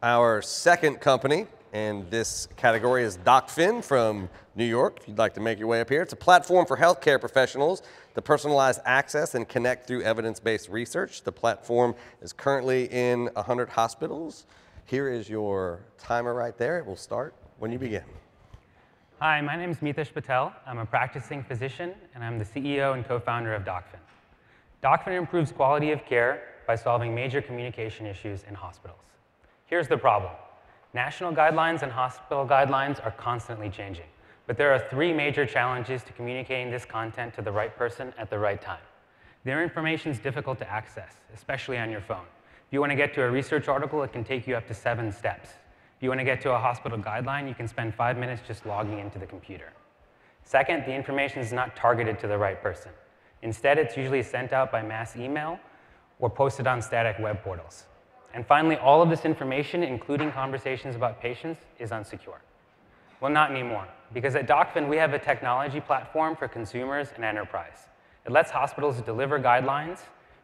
Our second company in this category is Docphin from New York. If you'd like to make your way up here. It's a platform for healthcare professionals to personalize access and connect through evidence-based research. The platform is currently in 100 hospitals. Here is your timer right there. It will start when you begin. Hi, my name is Mitesh Patel. I'm a practicing physician, and I'm the CEO and co-founder of Docphin. Docphin improves quality of care by solving major communication issues in hospitals. Here's the problem. National guidelines and hospital guidelines are constantly changing, but there are three major challenges to communicating this content to the right person at the right time. Their information is difficult to access, especially on your phone. If you want to get to a research article, it can take you up to 7 steps. If you want to get to a hospital guideline, you can spend 5 minutes just logging into the computer. Second, the information is not targeted to the right person. Instead, it's usually sent out by mass email or posted on static web portals. And finally, all of this information, including conversations about patients, is unsecure. Well, not anymore, because at Docphin, we have a technology platform for consumers and enterprise. It lets hospitals deliver guidelines,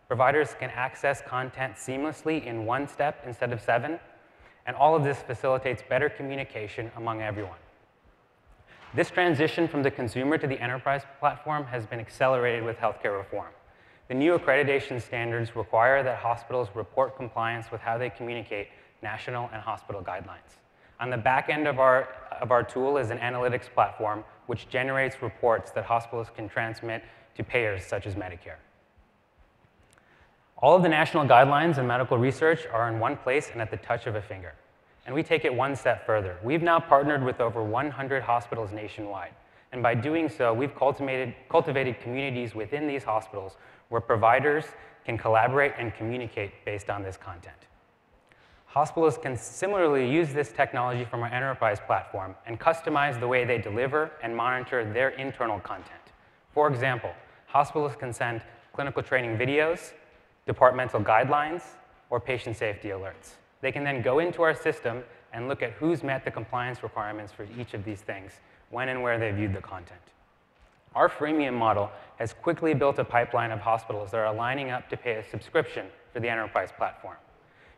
providers can access content seamlessly in 1 step instead of 7, and all of this facilitates better communication among everyone. This transition from the consumer to the enterprise platform has been accelerated with healthcare reform. The new accreditation standards require that hospitals report compliance with how they communicate national and hospital guidelines. On the back end of our tool is an analytics platform which generates reports that hospitals can transmit to payers such as Medicare. All of the national guidelines and medical research are in one place and at the touch of a finger. And we take it 1 step further. We've now partnered with over 100 hospitals nationwide. And by doing so, we've cultivated communities within these hospitals where providers can collaborate and communicate based on this content. Hospitals can similarly use this technology from our enterprise platform and customize the way they deliver and monitor their internal content. For example, hospitals can send clinical training videos, departmental guidelines, or patient safety alerts. They can then go into our system and look at who's met the compliance requirements for each of these things, when and where they viewed the content. Our freemium model has quickly built a pipeline of hospitals that are lining up to pay a subscription for the enterprise platform.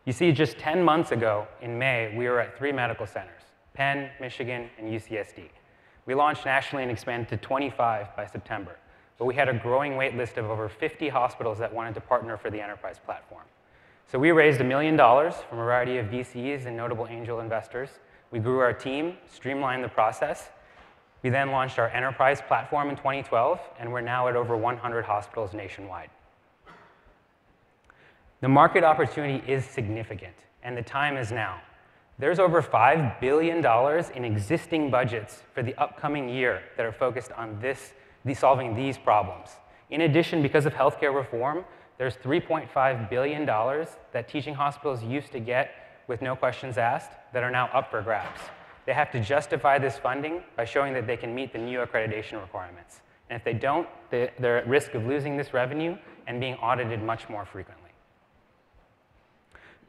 You see, just 10 months ago, in May, we were at 3 medical centers, Penn, Michigan, and UCSD. We launched nationally and expanded to 25 by September, but we had a growing wait list of over 50 hospitals that wanted to partner for the enterprise platform. So we raised $1 million from a variety of VCs and notable angel investors. We grew our team, streamlined the process. We then launched our enterprise platform in 2012, and we're now at over 100 hospitals nationwide. The market opportunity is significant, and the time is now. There's over $5 billion in existing budgets for the upcoming year that are focused on solving these problems. In addition, because of healthcare reform, there's $3.5 billion that teaching hospitals used to get with no questions asked that are now up for grabs. They have to justify this funding by showing that they can meet the new accreditation requirements. And if they don't, they're at risk of losing this revenue and being audited much more frequently.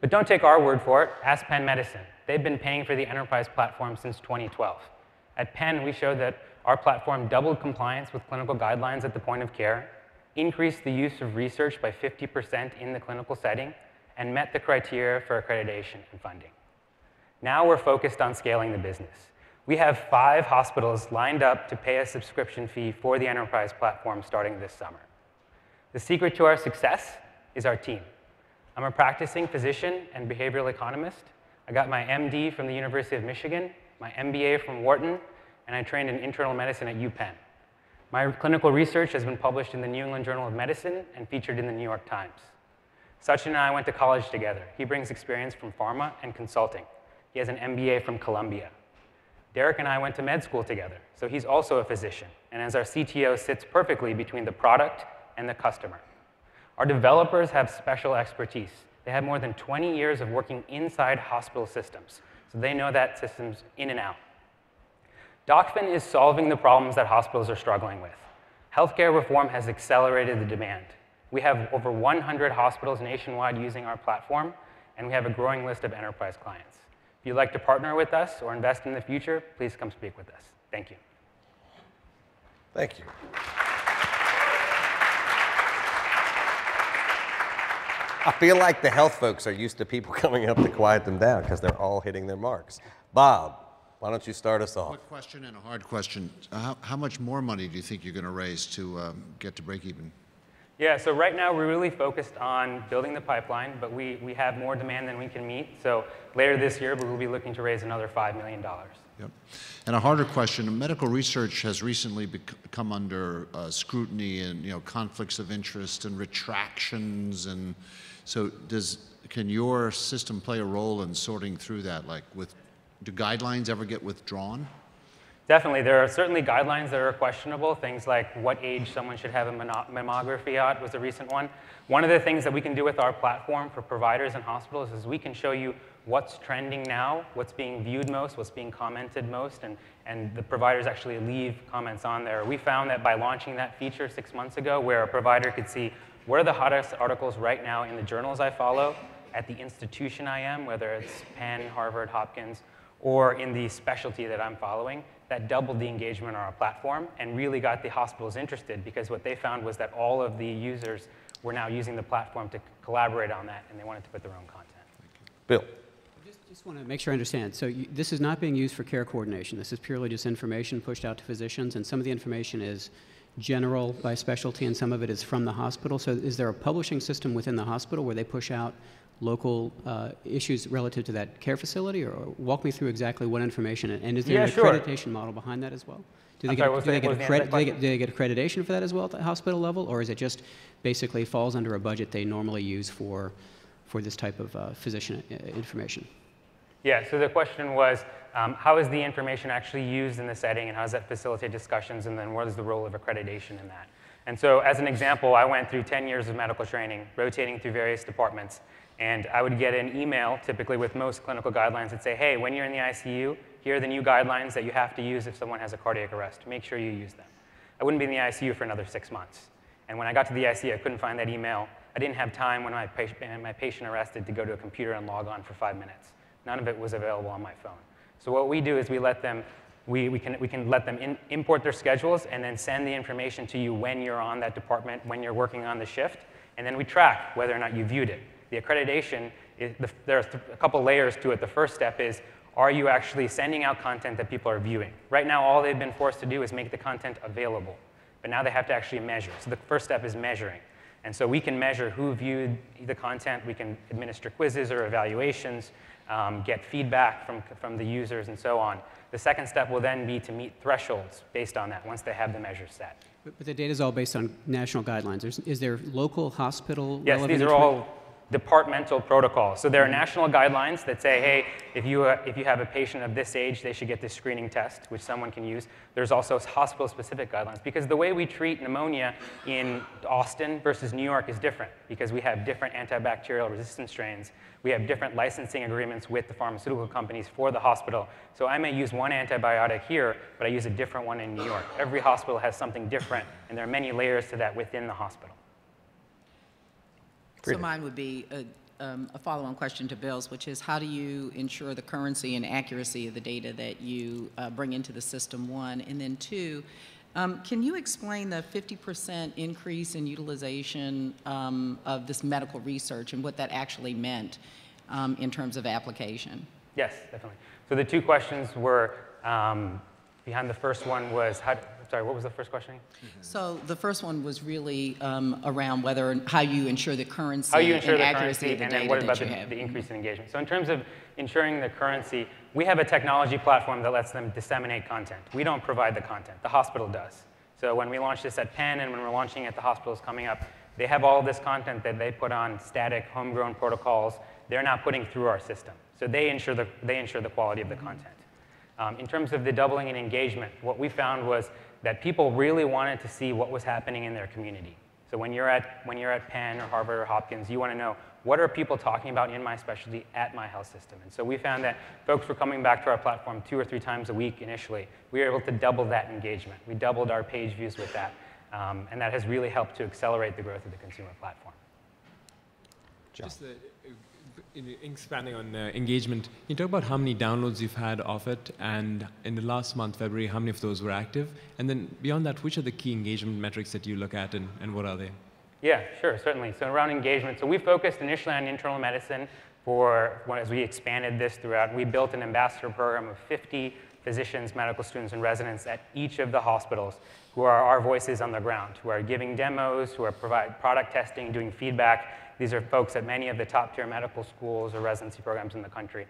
But don't take our word for it. Ask Penn Medicine. They've been paying for the enterprise platform since 2012. At Penn, we showed that our platform doubled compliance with clinical guidelines at the point of care, increased the use of research by 50% in the clinical setting, and met the criteria for accreditation and funding. Now we're focused on scaling the business. We have 5 hospitals lined up to pay a subscription fee for the enterprise platform starting this summer. The secret to our success is our team. I'm a practicing physician and behavioral economist. I got my MD from the University of Michigan, my MBA from Wharton, and I trained in internal medicine at UPenn. My clinical research has been published in the New England Journal of Medicine and featured in the New York Times. Sachin and I went to college together. He brings experience from pharma and consulting. He has an MBA from Columbia. Derek and I went to med school together, so he's also a physician, and as our CTO sits perfectly between the product and the customer. Our developers have special expertise. They have more than 20 years of working inside hospital systems, so they know that system's in and out. Docphin is solving the problems that hospitals are struggling with. Healthcare reform has accelerated the demand. We have over 100 hospitals nationwide using our platform, and we have a growing list of enterprise clients. If you'd like to partner with us or invest in the future, please come speak with us. Thank you. Thank you. I feel like the health folks are used to people coming up to quiet them down because they're all hitting their marks. Bob, why don't you start us off? Quick question and a hard question. How much more money do you think you're going to raise to get to break even? Yeah, so right now we're really focused on building the pipeline, but we have more demand than we can meet. So later this year, we will be looking to raise another $5 million. Yep. And a harder question, medical research has recently come under scrutiny and conflicts of interest and retractions. And so can your system play a role in sorting through that? Like do guidelines ever get withdrawn? Definitely. There are certainly guidelines that are questionable. Things like what age someone should have a mammography at was a recent one. One of the things that we can do with our platform for providers and hospitals is we can show you what's trending now, what's being viewed most, what's being commented most, and the providers actually leave comments on there. We found that by launching that feature 6 months ago, where a provider could see what are the hottest articles right now in the journals I follow, at the institution I am, whether it's Penn, Harvard, Hopkins, or in the specialty that I'm following, that doubled the engagement on our platform and really got the hospitals interested, because what they found was that all of the users were now using the platform to collaborate on that, and they wanted to put their own content. Bill. Just want to make sure I understand. So this is not being used for care coordination. This is purely just information pushed out to physicians, and some of the information is general by specialty, and some of it is from the hospital. So is there a publishing system within the hospital where they push out local issues relative to that care facility? Or walk me through exactly what information, and is there an accreditation model behind that as well? Do they get accreditation for that as well at the hospital level, or is it just basically falls under a budget they normally use for this type of physician information? Yeah, so the question was, how is the information actually used in the setting, and how does that facilitate discussions, and then what is the role of accreditation in that? And so as an example, I went through 10 years of medical training, rotating through various departments, and I would get an email, typically with most clinical guidelines, that say, hey, when you're in the ICU, here are the new guidelines that you have to use if someone has a cardiac arrest. Make sure you use them. I wouldn't be in the ICU for another 6 months. And when I got to the ICU, I couldn't find that email. I didn't have time when my patient arrested to go to a computer and log on for 5 minutes. None of it was available on my phone. So what we do is we let them, we can let them import their schedules and then send the information to you when you're on that department, when you're working on the shift, and then we track whether or not you viewed it. The accreditation, there are a couple layers to it. The first step is, are you actually sending out content that people are viewing? Right now, all they've been forced to do is make the content available, but now they have to actually measure. So the first step is measuring. And so we can measure who viewed the content. We can administer quizzes or evaluations, get feedback from the users, and so on. The second step will then be to meet thresholds based on that once they have the measures set. But the data is all based on national guidelines. Is there local hospital? Yes, these are all departmental protocols. So there are national guidelines that say, hey, if you have a patient of this age, they should get this screening test, which someone can use. There's also hospital-specific guidelines, because the way we treat pneumonia in Austin versus New York is different, because we have different antibacterial resistant strains. We have different licensing agreements with the pharmaceutical companies for the hospital. So I may use one antibiotic here, but I use a different one in New York. Every hospital has something different, and there are many layers to that within the hospital. So mine would be a follow-on question to Bill's, which is, how do you ensure the currency and accuracy of the data that you bring into the system, one? And then two, can you explain the 50% increase in utilization of this medical research and what that actually meant in terms of application? Yes, definitely. So the two questions were, behind the first one was, sorry, what was the first question? So the first one was really around how you ensure the currency and accuracy of the data that you have. The increase in engagement. So in terms of ensuring the currency, we have a technology platform that lets them disseminate content. We don't provide the content. The hospital does. So when we launch this at Penn and when we're launching at the hospitals coming up, they have all this content that they put on static, homegrown protocols. They're not putting through our system. So they ensure the quality of the content. In terms of the doubling in engagement, what we found was that people really wanted to see what was happening in their community. So when you're at Penn or Harvard or Hopkins, you want to know, what are people talking about in my specialty at my health system? And so we found that folks were coming back to our platform 2 or 3 times a week initially. We were able to double that engagement. We doubled our page views with that. And that has really helped to accelerate the growth of the consumer platform. John. Just expanding on engagement, can you talk about how many downloads you've had of it, and in the last month, February, how many of those were active? And then beyond that, which are the key engagement metrics that you look at, and what are they? Yeah, sure, certainly. So around engagement, so we focused initially on internal medicine as we expanded this throughout. We built an ambassador program of 50 physicians, medical students, and residents at each of the hospitals who are our voices on the ground, who are giving demos, who are providing product testing, doing feedback. These are folks at many of the top-tier medical schools or residency programs in the country.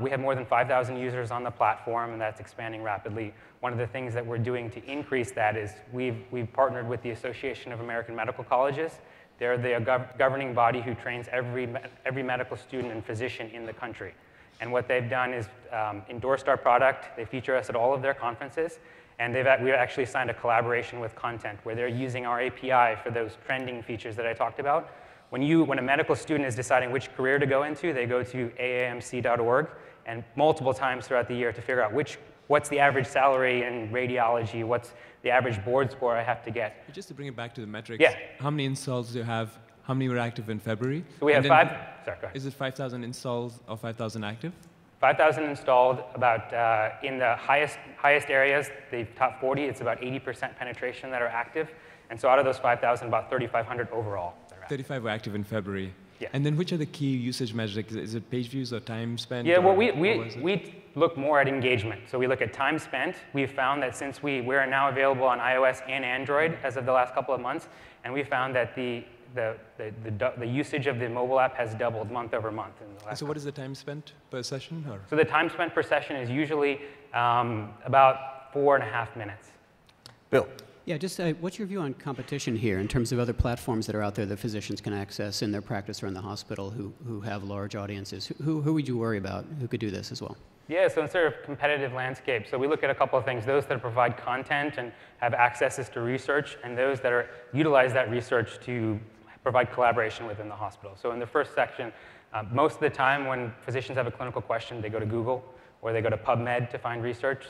We have more than 5,000 users on the platform, and that's expanding rapidly. One of the things that we're doing to increase that is we've partnered with the Association of American Medical Colleges. They're the governing body who trains every medical student and physician in the country. And what they've done is endorsed our product. They feature us at all of their conferences. And we've actually signed a collaboration with Content where they're using our API for those trending features that I talked about. When a medical student is deciding which career to go into, they go to aamc.org and multiple times throughout the year to figure out what's the average salary in radiology, what's the average board score I have to get. Just to bring it back to the metrics, yeah. How many installs do you have? How many were active in February? So we have sorry, go ahead. Is it 5,000 installs or 5,000 active? 5,000 installed, about in the highest areas, the top 40, it's about 80% penetration that are active. And so out of those 5,000, about 3,500 overall. 35 were active in February. Yeah. And then which are the key usage metrics? Is it page views or time spent? Yeah, well, we look more at engagement. So we look at time spent. We've found that since we're now available on iOS and Android as of the last couple of months, and we found that the usage of the mobile app has doubled month over month. So what is the time spent per session? Or? So the time spent per session is usually about 4.5 minutes. Bill. Yeah, just what's your view on competition here in terms of other platforms that are out there that physicians can access in their practice or in the hospital who have large audiences? Who would you worry about who could do this as well? Yeah, so in sort of competitive landscape, so we look at a couple of things, those that provide content and have accesses to research, and those that utilize that research to provide collaboration within the hospital. So in the first section, most of the time when physicians have a clinical question, they go to Google or they go to PubMed to find research.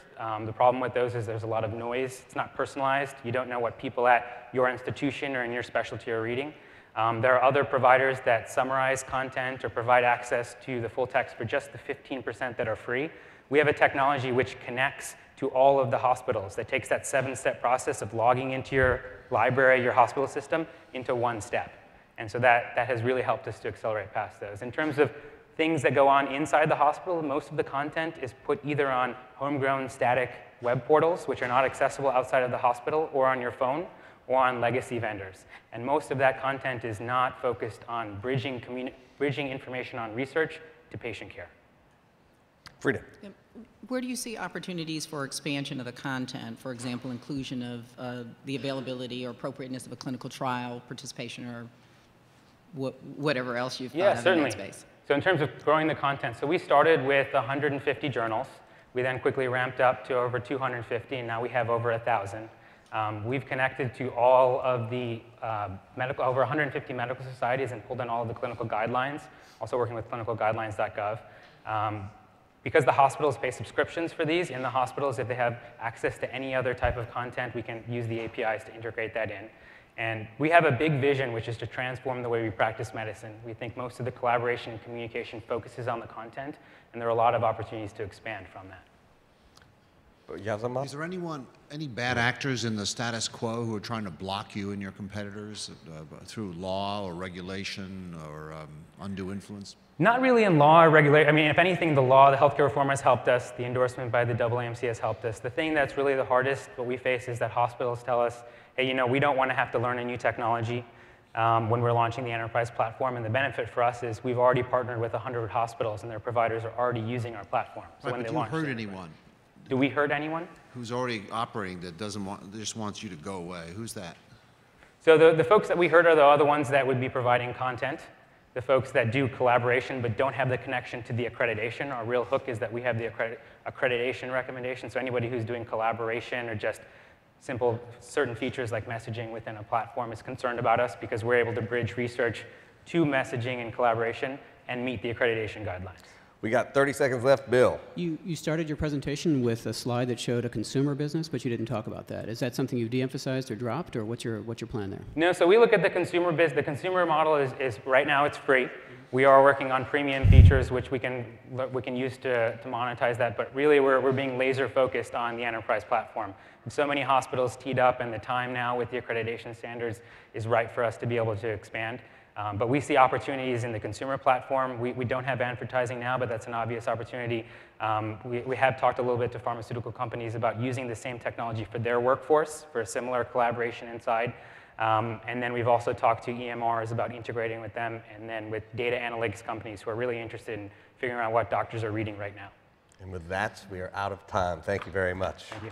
The problem with those is there's a lot of noise. It's not personalized. You don't know what people at your institution or in your specialty are reading. There are other providers that summarize content or provide access to the full text for just the 15% that are free. We have a technology which connects to all of the hospitals that takes that 7-step process of logging into your library, your hospital system, into one step. And so that has really helped us to accelerate past those. In terms of things that go on inside the hospital, most of the content is put either on homegrown static web portals, which are not accessible outside of the hospital, or on your phone, or on legacy vendors. And most of that content is not focused on bridging information on research to patient care. Frida. Where do you see opportunities for expansion of the content? For example, inclusion of the availability or appropriateness of a clinical trial, participation, or whatever else you've thought of in that space? So in terms of growing the content, so we started with 150 journals. We then quickly ramped up to over 250, and now we have over 1,000. We've connected to all of the over 150 medical societies and pulled in all of the clinical guidelines, also working with clinicalguidelines.gov. Because the hospitals pay subscriptions for these, in the hospitals, if they have access to any other type of content, we can use the APIs to integrate that in. And we have a big vision, which is to transform the way we practice medicine. We think most of the collaboration and communication focuses on the content, and there are a lot of opportunities to expand from that. Is there any bad actors in the status quo who are trying to block you and your competitors through law or regulation or undue influence? Not really in law or regulation. I mean, if anything, the law, the healthcare reform has helped us. The endorsement by the AAMC has helped us. The thing that's really the hardest, what we face, is that hospitals tell us, hey, we don't want to have to learn a new technology when we're launching the enterprise platform. And the benefit for us is we've already partnered with 100 hospitals, and their providers are already using our platform. So when they launch, hurt anyone? Do we hurt anyone? Who's already operating that just wants you to go away? Who's that? So the folks that we hurt are the other ones that would be providing content. The folks that do collaboration but don't have the connection to the accreditation. Our real hook is that we have the accreditation recommendation. So anybody who's doing collaboration or just simple certain features like messaging within a platform is concerned about us because we're able to bridge research to messaging and collaboration and meet the accreditation guidelines. We got 30 seconds left. Bill. You started your presentation with a slide that showed a consumer business, but you didn't talk about that. Is that something you've de-emphasized or dropped, or what's your plan there? No, so we look at the consumer the consumer model is right now it's free. We are working on premium features, which we can use to monetize that. But really, we're being laser focused on the enterprise platform. And so many hospitals teed up, and the time now with the accreditation standards is right for us to be able to expand. But we see opportunities in the consumer platform. We don't have advertising now, but that's an obvious opportunity. We have talked a little bit to pharmaceutical companies about using the same technology for their workforce for a similar collaboration inside. And then we've also talked to EMRs about integrating with them, and then with data analytics companies who are really interested in figuring out what doctors are reading right now. And with that, we are out of time. Thank you very much. Thank you.